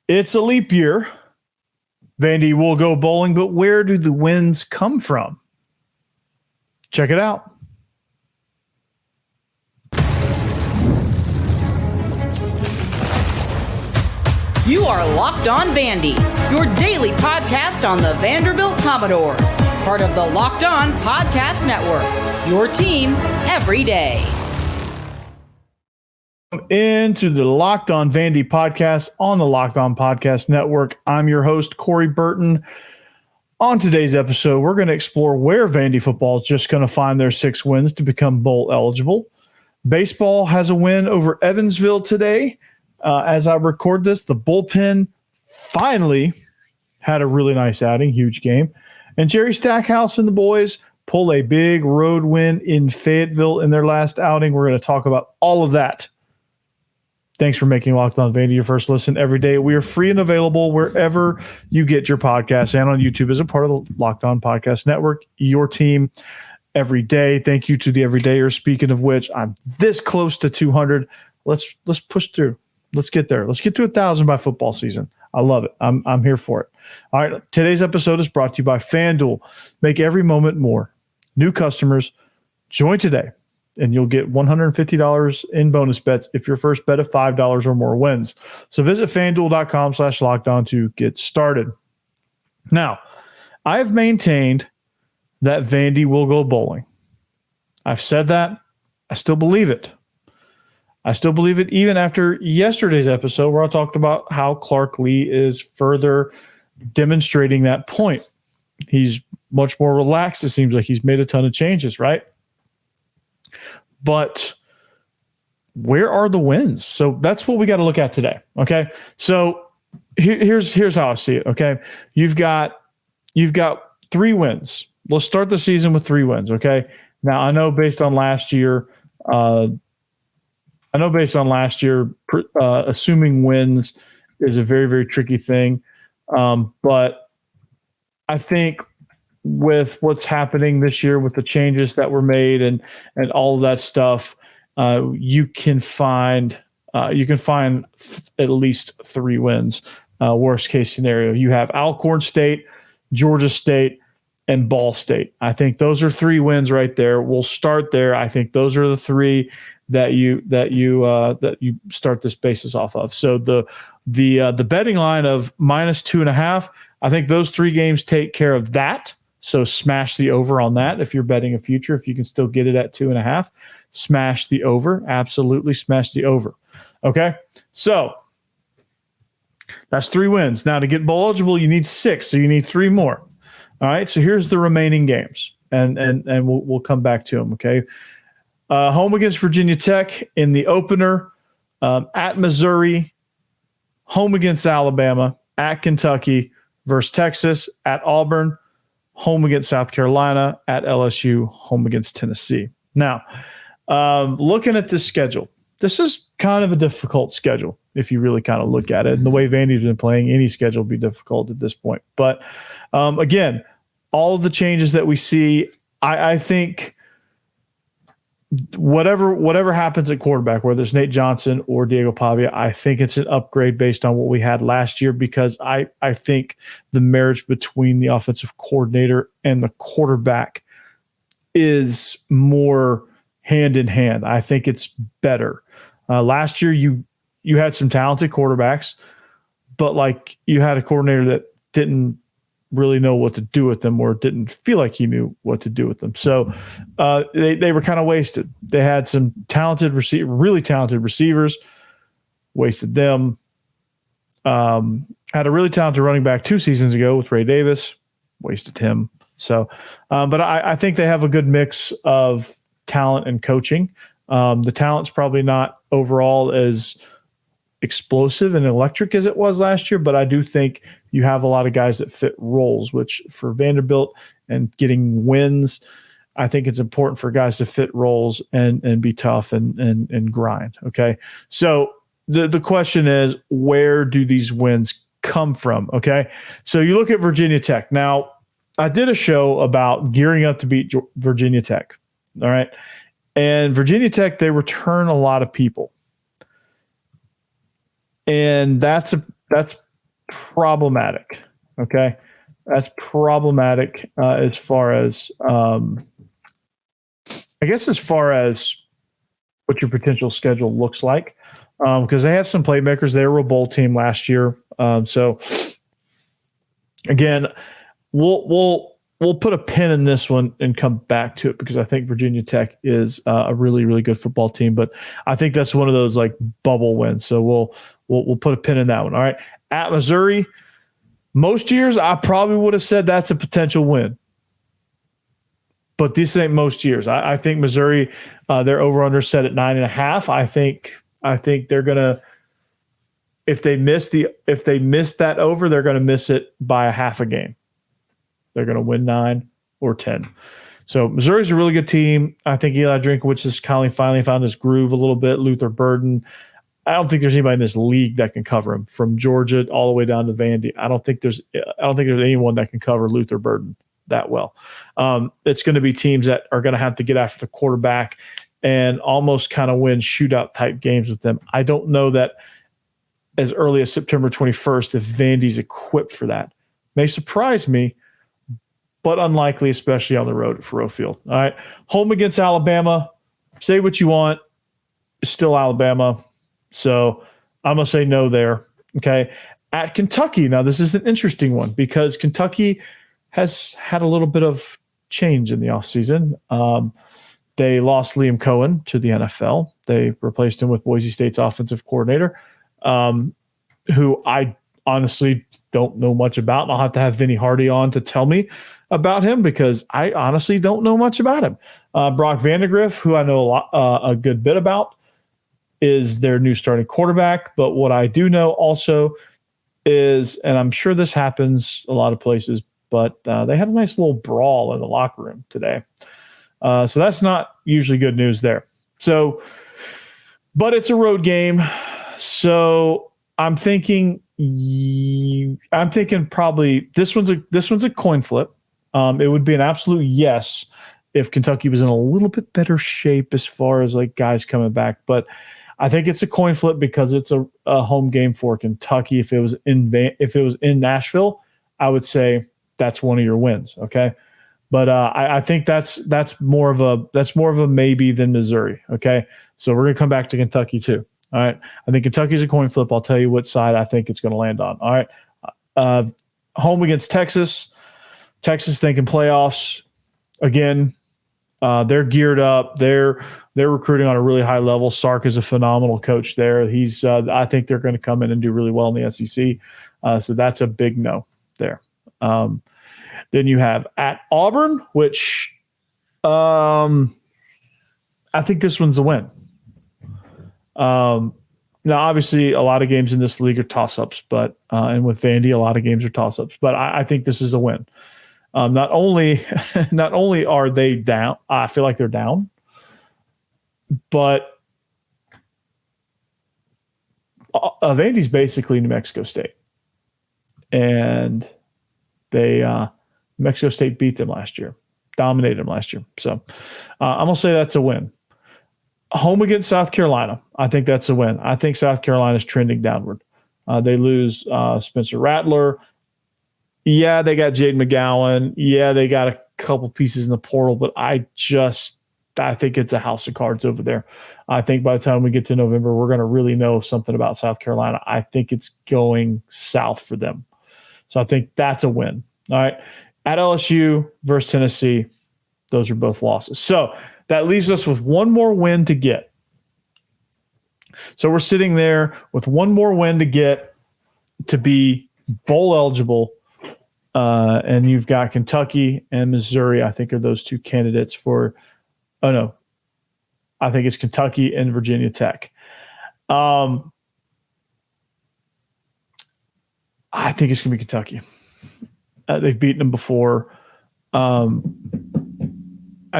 It's a leap year. Vandy will go bowling, but where do the wins come from? Check it out. You are Locked On Vandy, your daily podcast on the Vanderbilt Commodores, part of the Locked On Podcast Network, your team every day. Into the Locked On Vandy podcast on the Locked On Podcast Network. I'm your host, Corey Burton. On today's episode, we're going to explore where Vandy football is just going to find their 6 wins to become bowl eligible. Baseball has a win over Evansville today. As I record this, the bullpen finally had a really nice outing, huge game. And Jerry Stackhouse and the boys pull a big road win in Fayetteville in their last outing. We're going to talk about all of that. Thanks for making Locked On Vandy your first listen every day. We are free and available wherever you get your podcasts and on YouTube as a part of the Locked On Podcast Network, your team every day. Thank you to the everydayers. Speaking of which, I'm this close to 200. Let's push through. Let's get there. Let's get to 1,000 by football season. I love it. I'm here for it. All right. Today's episode is brought to you by FanDuel. Make every moment more. New customers, join today, and you'll get $150 in bonus bets if your first bet of $5 or more wins. So visit FanDuel.com/lockedon to get started. Now, I have maintained that Vandy will go bowling. I've said that. I still believe it. I still believe it even after yesterday's episode where I talked about how Clark Lee is further demonstrating that point. He's much more relaxed. It seems like he's made a ton of changes, right? But where are the wins? So that's what we got to look at today, okay? So here's how I see it, okay? You've got 3 wins. Let's start the season with 3 wins, okay? Now, I know based on last year, assuming wins is a very, very tricky thing. But I think with what's happening this year, with the changes that were made and all of that stuff, you can find at least 3 wins. Worst case scenario, you have Alcorn State, Georgia State, and Ball State. I think those are 3 wins right there. We'll start there. I think those are the 3 that you start this basis off of. So the betting line of -2.5, I think those 3 games take care of that. So smash the over on that. If you're betting a future, if you can still get it at 2.5, smash the over. Absolutely smash the over. Okay. So that's 3 wins. Now to get bowl eligible, you need 6. So you need 3 more. All right. So here's the remaining games and we'll come back to them. Okay. Home against Virginia Tech in the opener, at Missouri, home against Alabama, at Kentucky versus Texas, at Auburn, home against South Carolina, at LSU, home against Tennessee. Now, looking at this schedule, this is kind of a difficult schedule if you really kind of look at it. And the way Vandy's been playing, any schedule would be difficult at this point. But again, all of the changes that we see, I think whatever happens at quarterback, whether it's Nate Johnson or Diego Pavia, I think it's an upgrade based on what we had last year, because I think the marriage between the offensive coordinator and the quarterback is more hand in hand. I think it's better. Last year, you had some talented quarterbacks, but like you had a coordinator that didn't really know what to do with them, or didn't feel like he knew what to do with them. So they were kind of wasted. They had some really talented receivers, wasted them. Had a really talented running back 2 seasons ago with Ray Davis, wasted him. So, but I think they have a good mix of talent and coaching. The talent's probably not overall as explosive and electric as it was last year, but I do think you have a lot of guys that fit roles, which for Vanderbilt and getting wins, I think it's important for guys to fit roles and be tough and grind. Okay. So the question is, where do these wins come from? Okay. So you look at Virginia Tech. Now, I did a show about gearing up to beat Virginia Tech. All right. And Virginia Tech, they return a lot of people. And that's problematic. Okay. That's problematic as far as, as far as what your potential schedule looks like. Because they have some playmakers. They were a bowl team last year. So again, we'll put a pin in this one and come back to it because I think Virginia Tech is a really, really good football team. But I think that's one of those like bubble wins. So we'll put a pin in that one. All right. At Missouri, most years I probably would have said that's a potential win. But this ain't most years. I think Missouri, their over/under set at 9.5. I think they're gonna, if they miss that over, they're gonna miss it by a half a game. They're gonna win 9 or 10. So Missouri's a really good team. I think Eli Drinkwitz has finally found his groove a little bit. Luther Burden. I don't think there's anybody in this league that can cover him from Georgia all the way down to Vandy. I don't think there's anyone that can cover Luther Burden that well. It's going to be teams that are going to have to get after the quarterback and almost kind of win shootout type games with them. I don't know that as early as September 21st if Vandy's equipped for that. May surprise me, but unlikely, especially on the road at Faurot Field. All right, home against Alabama. Say what you want. It's still Alabama. So I'm going to say no there. Okay. At Kentucky. Now, this is an interesting one because Kentucky has had a little bit of change in the offseason. They lost Liam Cohen to the NFL. They replaced him with Boise State's offensive coordinator, who I honestly don't know much about. And I'll have to have Vinny Hardy on to tell me about him because I honestly don't know much about him. Brock Vandegrift, who I know a good bit about, is their new starting quarterback. But what I do know also is, and I'm sure this happens a lot of places, but they had a nice little brawl in the locker room today. So that's not usually good news there. So, but it's a road game. So I'm thinking probably this one's a coin flip. It would be an absolute yes if Kentucky was in a little bit better shape as far as like guys coming back. But I think it's a coin flip because it's a home game for Kentucky. If it was in Nashville, I would say that's one of your wins. Okay. But I think that's more of a maybe than Missouri. Okay. So we're going to come back to Kentucky too. All right. I think Kentucky's a coin flip. I'll tell you what side I think it's going to land on. All right. Home against Texas. Texas thinking playoffs. Again, they're geared up. They're recruiting on a really high level. Sark is a phenomenal coach there. He's I think they're going to come in and do really well in the SEC. So that's a big no there. Then you have at Auburn, which I think this one's a win. Now, obviously, a lot of games in this league are toss-ups, but and with Vandy, a lot of games are toss-ups. But I think this is a win. Not only are they down, I feel like they're down, but Vandy's basically New Mexico State, and Mexico State beat them last year, dominated them last year. So I'm gonna say that's a win. Home against South Carolina, I think that's a win. I think South Carolina's trending downward. They lose Spencer Rattler. Yeah, they got Jade McGowan. Yeah, they got a couple pieces in the portal, but I think it's a house of cards over there. I think by the time we get to November, we're going to really know something about South Carolina. I think it's going south for them. So I think that's a win. All right. At LSU versus Tennessee, those are both losses. So that leaves us with one more win to get. So we're sitting there with one more win to get to be bowl eligible. And you've got Kentucky and Missouri, I think, are those two candidates for – oh, no. I think it's Kentucky and Virginia Tech. I think it's going to be Kentucky. They've beaten them before. I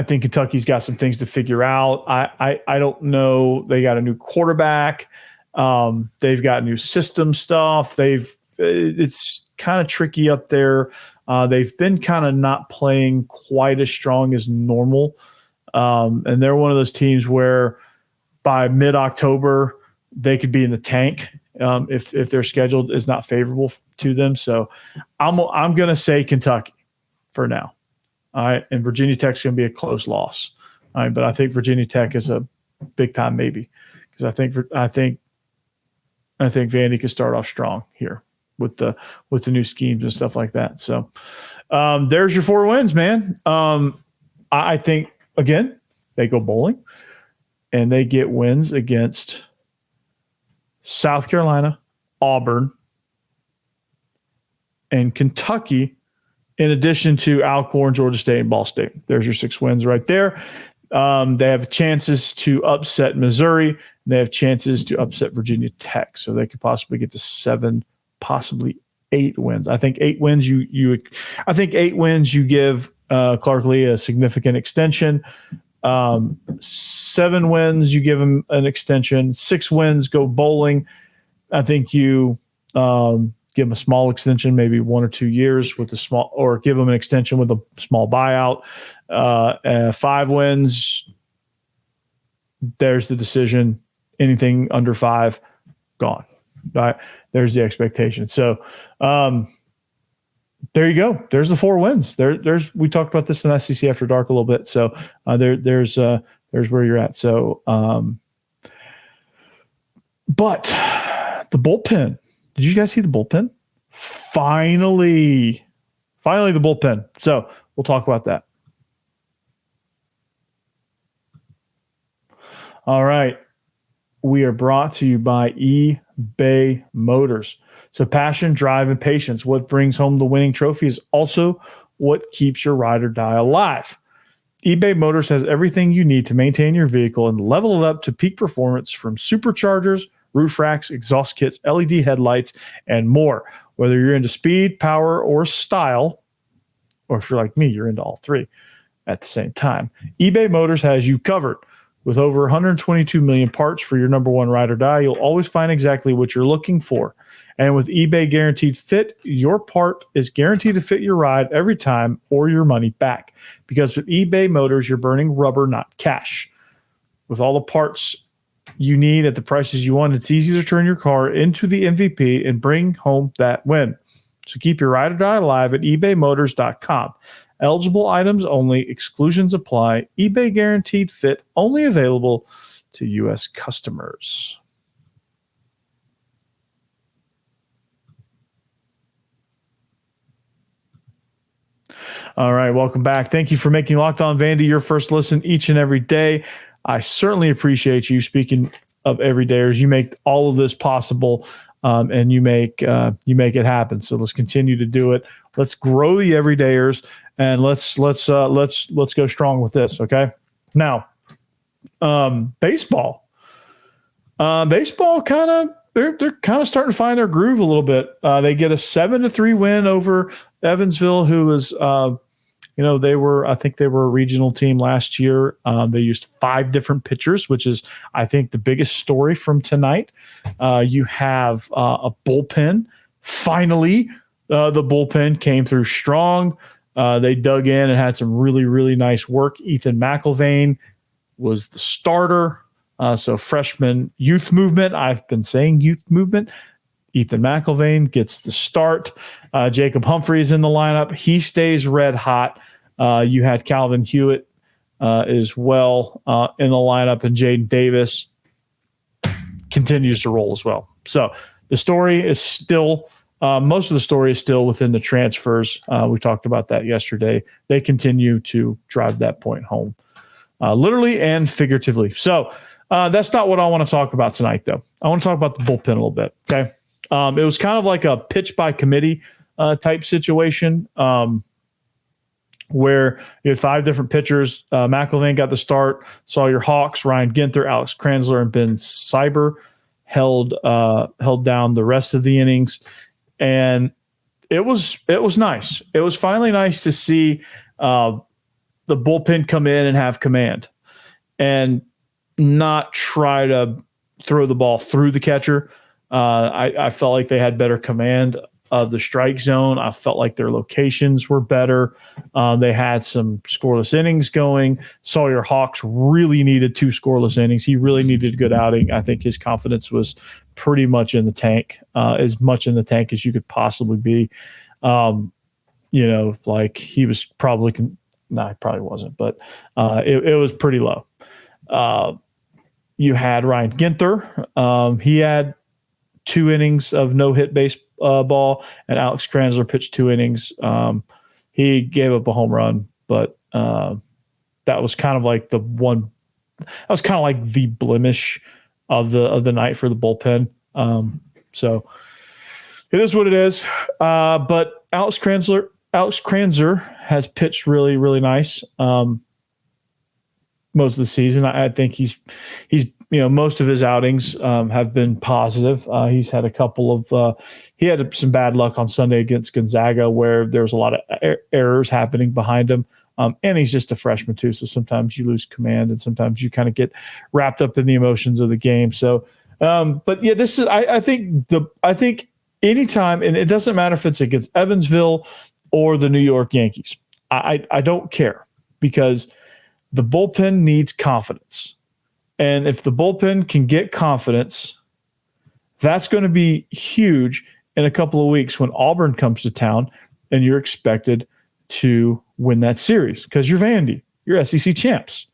think Kentucky's got some things to figure out. I don't know. They got a new quarterback. They've got new system stuff. It's kind of tricky up there. They've been kind of not playing quite as strong as normal. And they're one of those teams where by mid-October, they could be in the tank if their schedule is not favorable to them. So I'm going to say Kentucky for now. All right, and Virginia Tech's going to be a close loss. All right, but I think Virginia Tech is a big time maybe, because I think Vandy could start off strong here with the new schemes and stuff like that. So there's your 4 wins, man. I think again they go bowling and they get wins against South Carolina, Auburn, and Kentucky, in addition to Alcorn, Georgia State, and Ball State. There's your 6 wins right there. They have chances to upset Missouri. They have chances to upset Virginia Tech. So they could possibly get to 7, possibly 8 wins. I think 8 wins you give Clark Lee a significant extension. 7 wins, you give him an extension. 6 wins, go bowling. I think you give him a small extension, maybe 1 or 2 years with a small, or give him an extension with a small buyout. 5 wins, there's the decision. Anything under 5, gone. Right? There's the expectation. So there you go. There's the 4 wins. We talked about this in SEC After Dark a little bit. So there's where you're at. So, but the bullpen. Did you guys see the bullpen? Finally the bullpen. So we'll talk about that. All right. We are brought to you by eBay Motors. So passion, drive, and patience. What brings home the winning trophy is also what keeps your ride or die alive. eBay Motors has everything you need to maintain your vehicle and level it up to peak performance, from superchargers, roof racks, exhaust kits, LED headlights, and more. Whether you're into speed, power, or style, or if you're like me, you're into all 3 at the same time, eBay Motors has you covered. With over 122 million parts for your number one ride or die, you'll always find exactly what you're looking for. And with eBay Guaranteed Fit, your part is guaranteed to fit your ride every time or your money back. Because with eBay Motors, you're burning rubber, not cash. With all the parts you need at the prices you want, it's easy to turn your car into the MVP and bring home that win. So keep your ride or die alive at ebaymotors.com. Eligible items only. Exclusions apply. eBay Guaranteed Fit only available to U.S. customers. All right, welcome back. Thank you for making Locked On Vandy your first listen each and every day. I certainly appreciate you. Speaking of everydayers, you make all of this possible, and you make it happen. So let's continue to do it. Let's grow the everydayers, and let's go strong with this. Okay. Now, baseball kind of, they're kind of starting to find their groove a little bit. They get a 7-3 win over Evansville, who was, I think they were a regional team last year. They used 5 different pitchers, which is, I think, the biggest story from tonight. You have a bullpen. Finally, the bullpen came through strong. They dug in and had some really, really nice work. Ethan McIlvain was the starter. So freshman youth movement. I've been saying youth movement. Ethan McIlvain gets the start. Jacob Humphreys in the lineup. He stays red hot. You had Calvin Hewitt as well in the lineup, and Jaden Davis continues to roll as well. So the story is still, most of the story is still within the transfers. We talked about that yesterday. They continue to drive that point home, literally and figuratively. So that's not what I want to talk about tonight, though. I want to talk about the bullpen a little bit. Okay. It was kind of like a pitch by committee type situation, where you had 5 different pitchers. McIlvain got the start. Sawyer Hawks, Ryan Ginther, Alex Kranzler, and Ben Cyber held down the rest of the innings. And it was nice. It was finally nice to see the bullpen come in and have command and not try to throw the ball through the catcher. I felt like they had better command of the strike zone. I felt like their locations were better. They had some scoreless innings going. Sawyer Hawks really needed 2 scoreless innings. He really needed a good outing. I think his confidence was pretty much in the tank, as much in the tank as you could possibly be. Like he was probably he probably wasn't, but it was pretty low. You had Ryan Ginther. He had 2 innings of no-hit baseball, and Alex Kranzler pitched 2 innings. He gave up a home run, but that was kind of like the one. That was kind of like the blemish of the night for the bullpen. So it is what it is. But Alex Kranzler has pitched really, really nice most of the season. I think he's most of his outings have been positive. He's had a couple of he had some bad luck on Sunday against Gonzaga where there was a lot of errors happening behind him. And he's just a freshman too, so sometimes you lose command and sometimes you kind of get wrapped up in the emotions of the game. So, but yeah, this is I think anytime, and it doesn't matter if it's against Evansville or the New York Yankees, I don't care, because the bullpen needs confidence. And if the bullpen can get confidence, that's going to be huge in a couple of weeks when Auburn comes to town and you're expected to win that series because you're Vandy, you're SEC champs.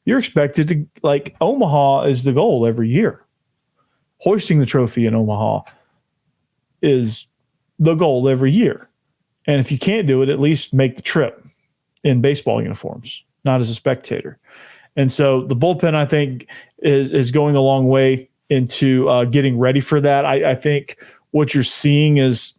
You're expected to, like, Omaha is the goal every year. Hoisting the trophy in Omaha is the goal every year. And if you can't do it, at least make the trip in baseball uniforms, not as a spectator. And so the bullpen, I think, is going a long way into getting ready for that. I think what you're seeing is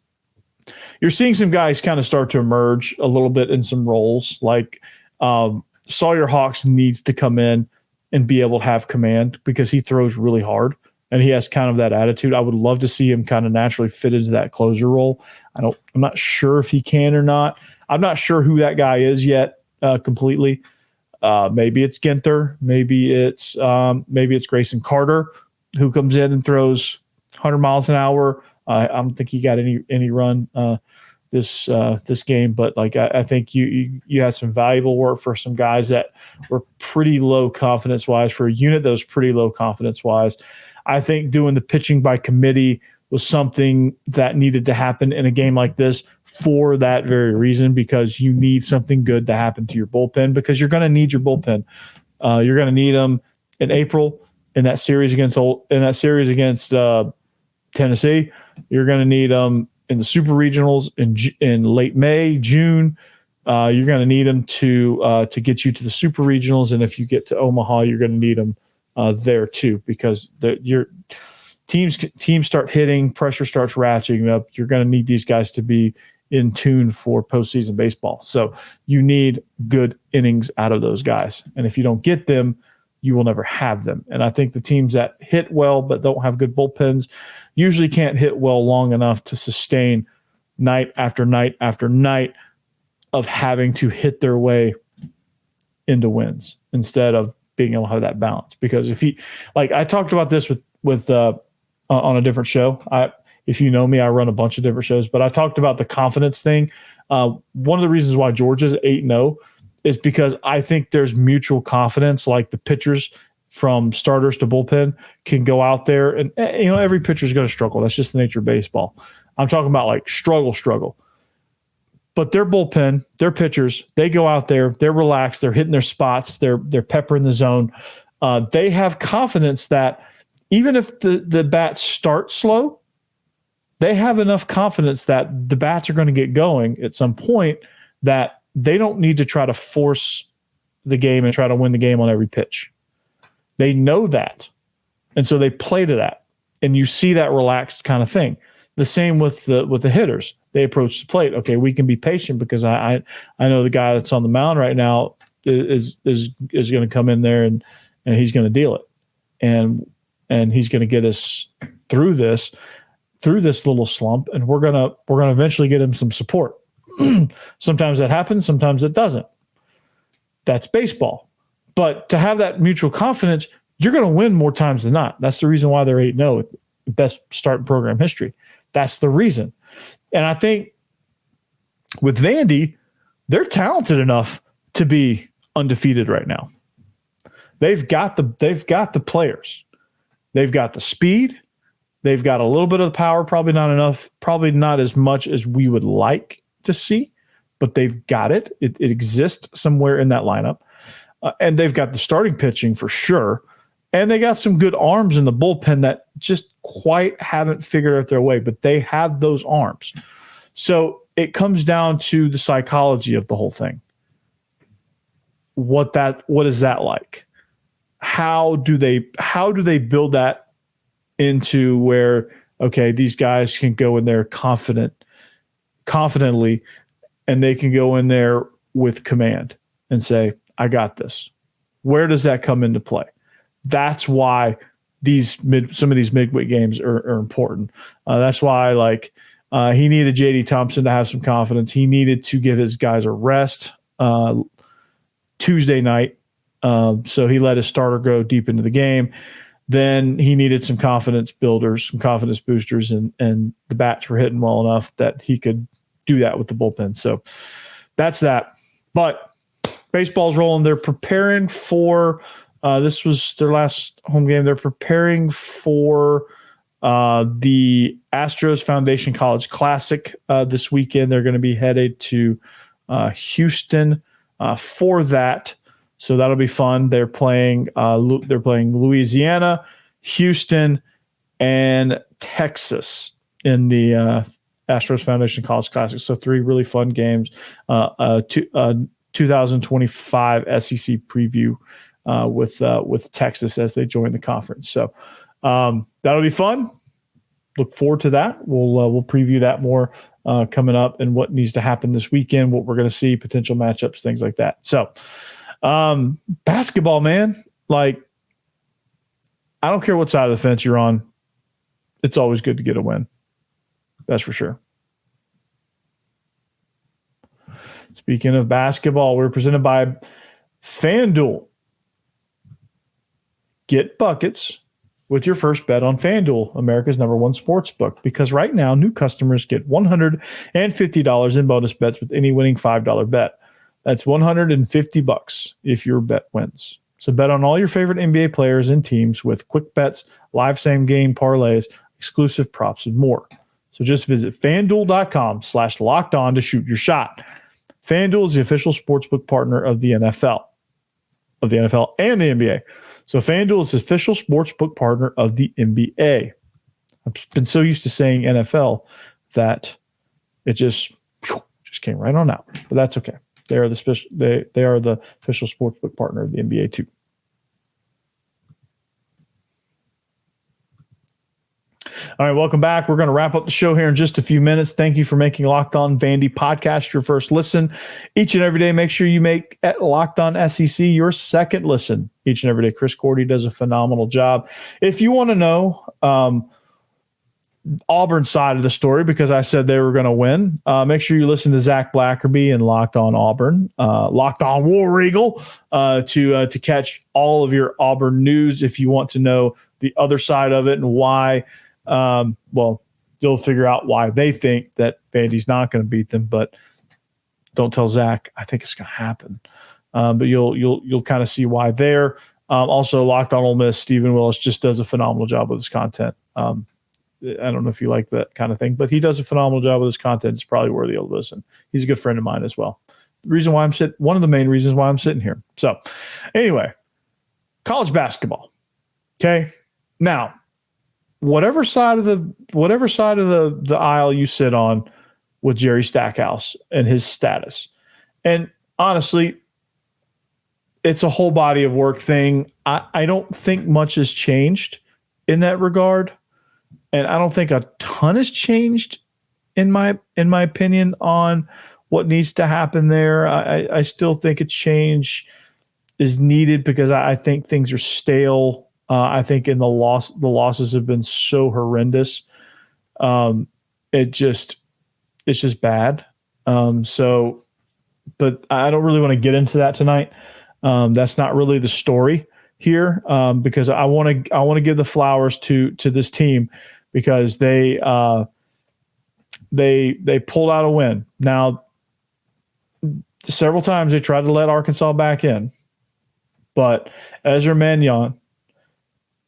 you're seeing some guys kind of start to emerge a little bit in some roles. Like Sawyer Hawks needs to come in and be able to have command because he throws really hard and he has kind of that attitude. I would love to see him kind of naturally fit into that closer role. I'm not sure if he can or not. I'm not sure who that guy is yet completely. Maybe it's Ginther. Maybe it's Grayson Carter, who comes in and throws 100 miles an hour. I don't think he got any run this game, but like I think you had some valuable work for some guys that were pretty low confidence wise for a unit that was pretty low confidence wise. I think doing the pitching by committee was something that needed to happen in a game like this for that very reason, because you need something good to happen to your bullpen, because you're going to need your bullpen. You're going to need them in April in that series against Tennessee. You're going to need them in the super regionals in late May, June. You're going to need them to get you to the super regionals, and if you get to Omaha, you're going to need them there too, because your teams start hitting, pressure starts ratcheting up. You're going to need these guys to be in tune for postseason baseball. So you need good innings out of those guys, and if you don't get them, you will never have them. And I think the teams that hit well but don't have good bullpens usually can't hit well long enough to sustain night after night after night of having to hit their way into wins instead of being able to have that balance. Because if I talked about this with on a different show. If you know me, I run a bunch of different shows, but I talked about the confidence thing. One of the reasons why Georgia's 8-0 is because I think there's mutual confidence. Like the pitchers from starters to bullpen can go out there and, every pitcher is going to struggle. That's just the nature of baseball. I'm talking about like struggle. But their bullpen, their pitchers, they go out there, they're relaxed, they're hitting their spots, they're peppering the zone. They have confidence that even if the bats start slow, they have enough confidence that the bats are going to get going at some point, that they don't need to try to force the game and try to win the game on every pitch. They know that. And so they play to that. And you see that relaxed kind of thing. The same with the hitters. They approach the plate. Okay, we can be patient because I know the guy that's on the mound right now is going to come in there and he's going to deal it. And he's going to get us through this little slump, and we're gonna eventually get him some support. Sometimes that happens, sometimes it doesn't. That's baseball. But to have that mutual confidence, you're going to win more times than not. That's the reason why they're 8-0, best start in program history. That's the reason. And I think with Vandy, they're talented enough to be undefeated right now. They've got the players. They've got the speed. They've got a little bit of the power, probably not enough, probably not as much as we would like to see, but they've got it. It exists somewhere in that lineup. And they've got the starting pitching for sure. And they got some good arms in the bullpen that just quite haven't figured out their way, but they have those arms. So it comes down to the psychology of the whole thing. What is that like? How do they build that into where, okay, these guys can go in there confidently, and they can go in there with command and say, I got this. Where does that come into play? That's why some of these midweek games are important. That's why he needed J.D. Thompson to have some confidence. He needed to give his guys a rest Tuesday night. So he let his starter go deep into the game. Then he needed some confidence builders, some confidence boosters, and the bats were hitting well enough that he could do that with the bullpen. So that's that. But baseball's rolling. They're preparing for this was their last home game. They're preparing for the Astros Foundation College Classic this weekend. They're going to be headed to Houston for that. So that'll be fun. They're playing Louisiana, Houston, and Texas in the Astros Foundation College Classic. So 3 really fun games. 2025 SEC preview with Texas as they join the conference. So that'll be fun. Look forward to that. We'll preview that more coming up and what needs to happen this weekend, what we're going to see, potential matchups, things like that. So. Basketball, man, I don't care what side of the fence you're on. It's always good to get a win. That's for sure. Speaking of basketball, we're presented by FanDuel. Get buckets with your first bet on FanDuel, America's #1 sports book, because right now new customers get $150 in bonus bets with any winning $5 bet. That's $150 if your bet wins. So bet on all your favorite NBA players and teams with quick bets, live same-game parlays, exclusive props, and more. So just visit FanDuel.com/lockedon to shoot your shot. FanDuel is the official sportsbook partner of the NFL and the NBA. So FanDuel is the official sportsbook partner of the NBA. I've been so used to saying NFL that it just came right on out, but that's okay. They are the official sportsbook partner of the NBA too. All right, welcome back. We're going to wrap up the show here in just a few minutes. Thank you for making Locked On Vandy podcast your first listen each and every day. Make sure you make Locked On SEC your second listen each and every day. Chris Cordy does a phenomenal job. If you want to know Auburn side of the story, because I said they were going to win, make sure you listen to Zach Blackerby and Locked On Auburn, Locked On War Eagle, to catch all of your Auburn news. If you want to know the other side of it and why, you'll figure out why they think that Vandy's not going to beat them. But don't tell Zach I think it's going to happen. But you'll kind of see why there. Also, Locked On Ole Miss, Stephen Willis just does a phenomenal job with his content. I don't know if you like that kind of thing, but he does a phenomenal job with his content. It's probably worthy of listen. He's a good friend of mine as well. One of the main reasons why I'm sitting here. So anyway, college basketball. Okay. Now, whatever side of the aisle you sit on with Jerry Stackhouse and his status, and honestly, it's a whole body of work thing. I don't think much has changed in that regard. And I don't think a ton has changed in my opinion on what needs to happen there. I still think a change is needed because I think things are stale. I think the losses have been so horrendous. It's just bad. But I don't really want to get into that tonight. That's not really the story here, because I want to give the flowers to this team, because they they pulled out a win. Now, several times they tried to let Arkansas back in, but Ezra Mannion,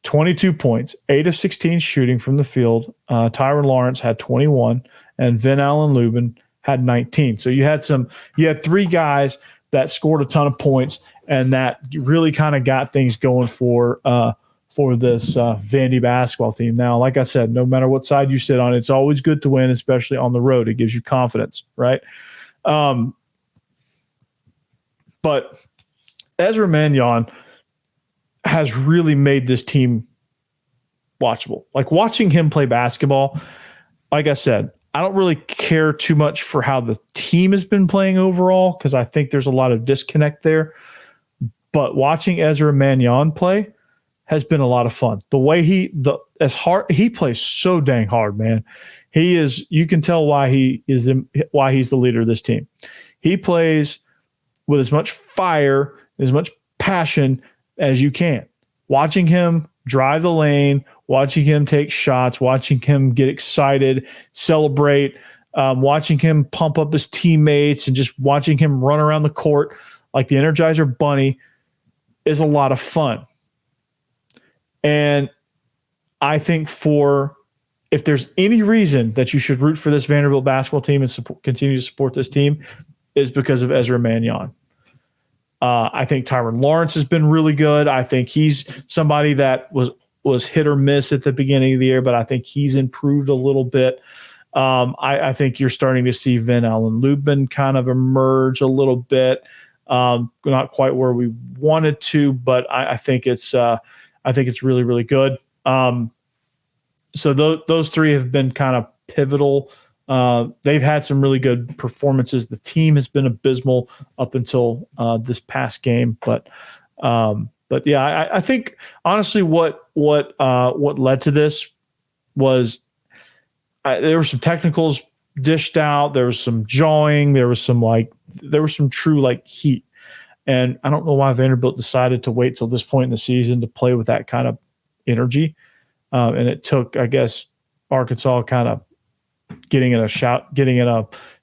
22 points, 8 of 16 shooting from the field. Tyron Lawrence had 21, and Vin Allen Lubin had 19. So you had 3 guys that scored a ton of points, and that really kind of got things going for this Vandy basketball team. Now, like I said, no matter what side you sit on, it's always good to win, especially on the road. It gives you confidence, right? But Ezra Mannion has really made this team watchable. Like, watching him play basketball, like I said, I don't really care too much for how the team has been playing overall, because I think there's a lot of disconnect there. But watching Ezra Mannion play has been a lot of fun. The way he plays so dang hard, man. You can tell why he's the leader of this team. He plays with as much fire, as much passion as you can. Watching him drive the lane, watching him take shots, watching him get excited, celebrate, watching him pump up his teammates, and just watching him run around the court like the Energizer Bunny is a lot of fun. And I think if there's any reason that you should root for this Vanderbilt basketball team and continue to support this team, is because of Ezra Mannion. I think Tyron Lawrence has been really good. I think he's somebody that was hit or miss at the beginning of the year, but I think he's improved a little bit. I think you're starting to see Vin Allen Lubin kind of emerge a little bit. Not quite where we wanted to, but I think it's really, really good. So those 3 have been kind of pivotal. They've had some really good performances. The team has been abysmal up until this past game, but yeah, I think honestly what led to this was there were some technicals dished out. There was some jawing. There was some true heat. And I don't know why Vanderbilt decided to wait till this point in the season to play with that kind of energy. And it took, I guess, Arkansas kind of getting in a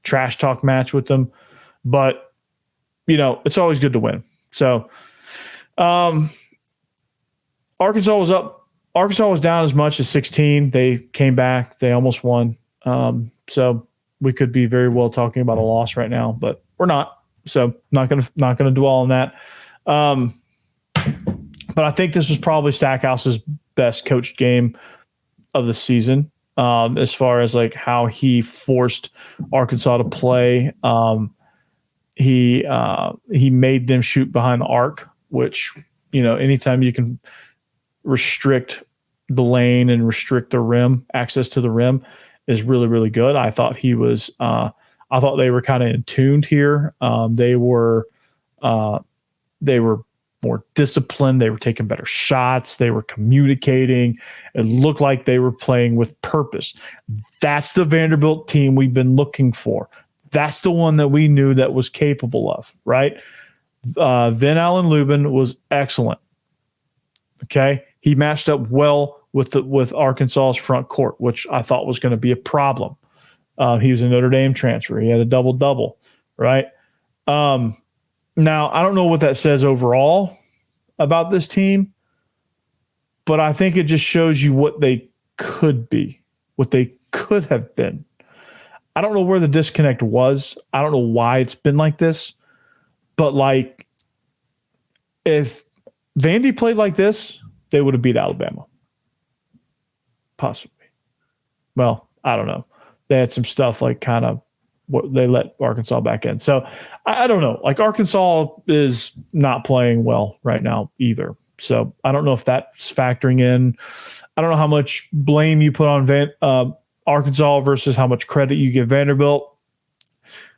trash talk match with them. But, it's always good to win. So Arkansas was up. Arkansas was down as much as 16. They came back. They almost won. So we could be very well talking about a loss right now, but we're not. So not gonna dwell on that. But I think this was probably Stackhouse's best coached game of the season, as far as how he forced Arkansas to play. He made them shoot behind the arc, which anytime you can restrict the lane and restrict the rim, access to the rim, is really, really good. I thought he was. I thought they were kind of in tuned here. They were more disciplined. They were taking better shots. They were communicating. It looked like they were playing with purpose. That's the Vanderbilt team we've been looking for. That's the one that we knew that was capable of, right? Vin Allen Lubin was excellent. Okay. He matched up well with Arkansas's front court, which I thought was going to be a problem. He was a Notre Dame transfer. He had a double-double, right? Now, I don't know what that says overall about this team, but I think it just shows you what they could be, what they could have been. I don't know where the disconnect was. I don't know why it's been like this, but if Vandy played like this, they would have beat Alabama. Possibly. Well, I don't know. They had some stuff kind of what they let Arkansas back in. So I don't know. Arkansas is not playing well right now either. So I don't know if that's factoring in. I don't know how much blame you put on Arkansas versus how much credit you give Vanderbilt.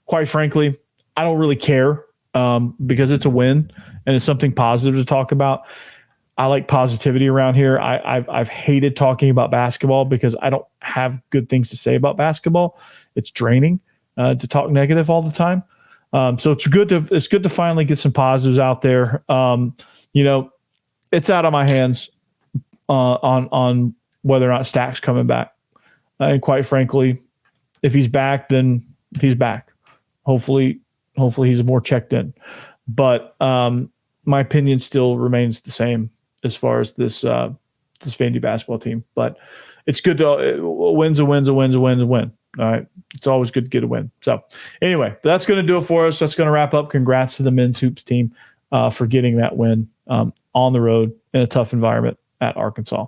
Quite frankly, I don't really care because it's a win and it's something positive to talk about. I like positivity around here. I've hated talking about basketball because I don't have good things to say about basketball. It's draining to talk negative all the time. So it's good to finally get some positives out there. It's out of my hands on whether or not Stack's coming back. And quite frankly, If he's back, then he's back. Hopefully he's more checked in. But my opinion still remains the same as far as this Vandy basketball team. But it's good to a win's a win. All right. It's always good to get a win. So anyway, that's going to do it for us. That's going to wrap up. Congrats to the men's hoops team for getting that win on the road in a tough environment at Arkansas.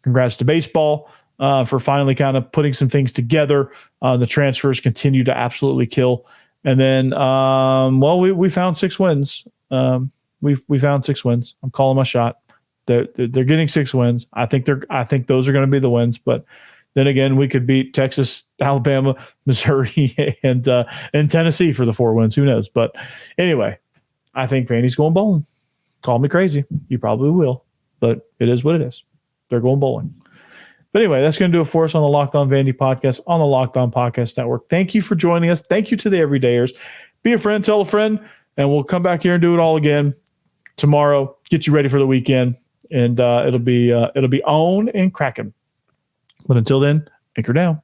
Congrats to baseball for finally kind of putting some things together. The transfers continue to absolutely kill. And then, we found 6 wins. We found 6 wins. I'm calling my shot. They're getting 6 wins. I think those are going to be the wins. But then again, we could beat Texas, Alabama, Missouri, and Tennessee for the 4 wins. Who knows? But anyway, I think Vandy's going bowling. Call me crazy. You probably will, but it is what it is. They're going bowling. But anyway, that's going to do it for us on the Locked On Vandy podcast on the Locked On Podcast Network. Thank you for joining us. Thank you to the everydayers. Be a friend, tell a friend, and we'll come back here and do it all again tomorrow. Get you ready for the weekend, and it'll be on and cracking. But until then, anchor down.